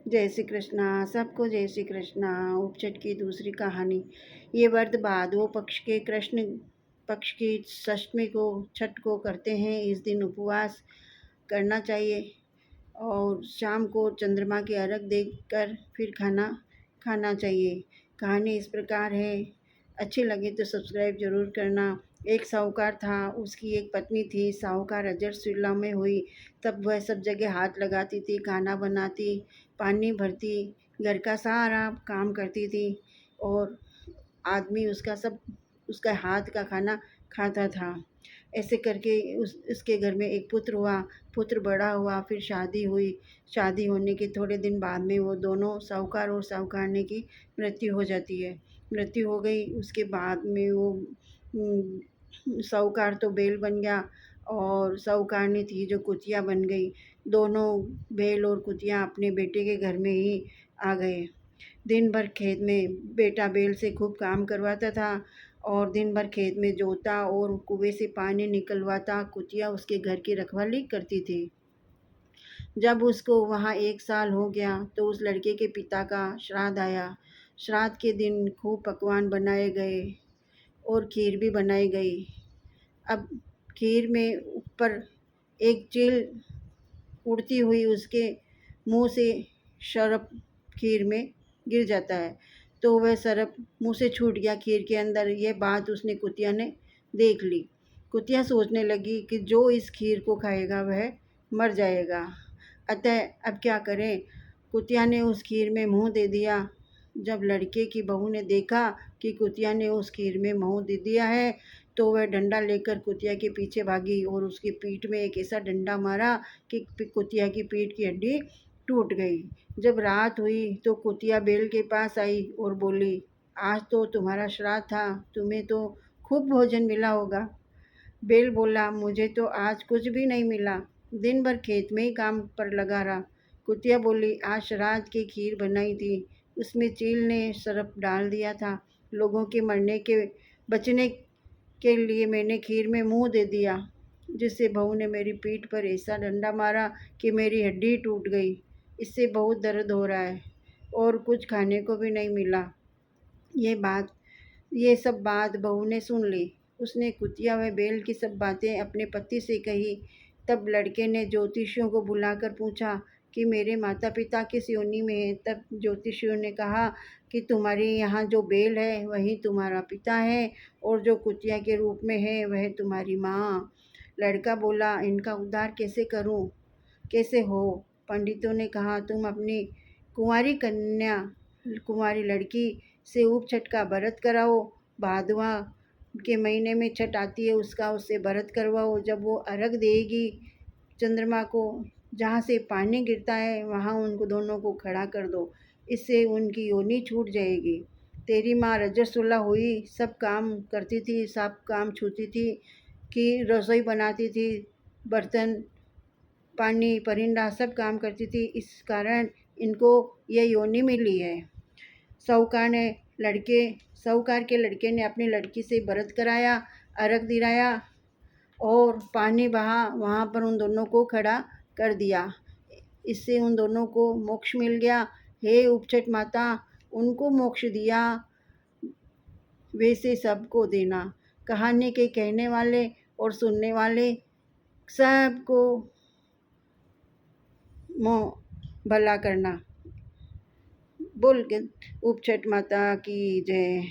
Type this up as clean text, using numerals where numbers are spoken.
जय श्री कृष्णा। सबको जय श्री कृष्णा। उपचट की दूसरी कहानी। ये वर्त भादो पक्ष के कृष्ण पक्ष की षष्ठी को छठ को करते हैं। इस दिन उपवास करना चाहिए और शाम को चंद्रमा के अर्घ देकर फिर खाना खाना चाहिए। कहानी इस प्रकार है। अच्छी लगे तो सब्सक्राइब जरूर करना। एक साहूकार था, उसकी एक पत्नी थी। साहूकार अजर में हुई तब वह सब जगह हाथ लगाती थी, खाना बनाती, पानी भरती, घर का सारा काम करती थी और आदमी उसका हाथ का खाना खाता था। ऐसे करके उसके घर में एक पुत्र हुआ। पुत्र बड़ा हुआ, फिर शादी हुई। शादी होने के थोड़े दिन बाद में वो दोनों साहूकार और साहूकारने की मृत्यु हो जाती है। मृत्यु हो गई उसके बाद में वो साहूकार तो बैल बन गया और साहूकारनी थी जो कुतिया बन गई। दोनों बैल और कुतिया अपने बेटे के घर में ही आ गए। दिन भर खेत में बेटा बैल से खूब काम करवाता था और दिन भर खेत में जोता और कुएं से पानी निकलवाता। कुतिया उसके घर की रखवाली करती थी। जब उसको वहाँ 1 साल हो गया तो उस लड़के के पिता का श्राद्ध आया। श्राद्ध के दिन खूब पकवान बनाए गए और खीर भी बनाई गई। अब खीर में ऊपर एक चील उड़ती हुई उसके मुंह से शरप खीर में गिर जाता है तो वह सरप मुंह से छूट गया खीर के अंदर। यह बात उसने कुतिया ने देख ली। कुतिया सोचने लगी कि जो इस खीर को खाएगा वह मर जाएगा। अतः अब क्या करें। कुतिया ने उस खीर में मुंह दे दिया। जब लड़के की बहू ने देखा कि कुतिया ने उस खीर में मुंह दे दिया है तो वह डंडा लेकर कुतिया के पीछे भागी और उसकी पीठ में एक ऐसा डंडा मारा कि कुतिया की पीठ की हड्डी टूट गई। जब रात हुई तो कुतिया बैल के पास आई और बोली, आज तो तुम्हारा श्राद्ध था, तुम्हें तो खूब भोजन मिला होगा। बैल बोला, मुझे तो आज कुछ भी नहीं मिला, दिन भर खेत में ही काम पर लगा रहा। कुतिया बोली, आज श्राद्ध की खीर बनाई थी, उसमें चील ने सरप डाल दिया था। लोगों के मरने के बचने के लिए मैंने खीर में मुंह दे दिया, जिससे बहू ने मेरी पीठ पर ऐसा डंडा मारा कि मेरी हड्डी टूट गई। इससे बहुत दर्द हो रहा है और कुछ खाने को भी नहीं मिला। ये सब बात बहू ने सुन ली। उसने कुतिया व बैल की सब बातें अपने पति से कही। तब लड़के ने ज्योतिषियों को बुलाकर पूछा कि मेरे माता पिता किस योनि में हैं। तब ज्योतिषियों ने कहा कि तुम्हारे यहाँ जो बैल है वही तुम्हारा पिता है और जो कुतिया के रूप में है वह तुम्हारी माँ। लड़का बोला, इनका उद्धार कैसे करूँ, कैसे हो। पंडितों ने कहा, तुम अपनी कुंवारी लड़की से उपछठ का व्रत कराओ। भादवा के महीने में छठ आती है, उससे व्रत करवाओ। जब वो अर्घ देगी चंद्रमा को, जहाँ से पानी गिरता है वहाँ उनको दोनों को खड़ा कर दो, इससे उनकी योनि छूट जाएगी। तेरी माँ रजस्वला हुई, सब काम करती थी, सब काम छूती थी, कि रसोई बनाती थी, बर्तन पानी परिंदा सब काम करती थी, इस कारण इनको यह योनि मिली है। साहूकार ने साहूकार के लड़के ने अपनी लड़की से व्रत कराया, अर्घ दिलाया और पानी बहा, वहाँ पर उन दोनों को खड़ा कर दिया। इससे उन दोनों को मोक्ष मिल गया। हे उपछठ माता, उनको मोक्ष दिया वैसे सबको देना। कहानी के कहने वाले और सुनने वाले सबको भला करना। बोल के उपछठ माता की जय।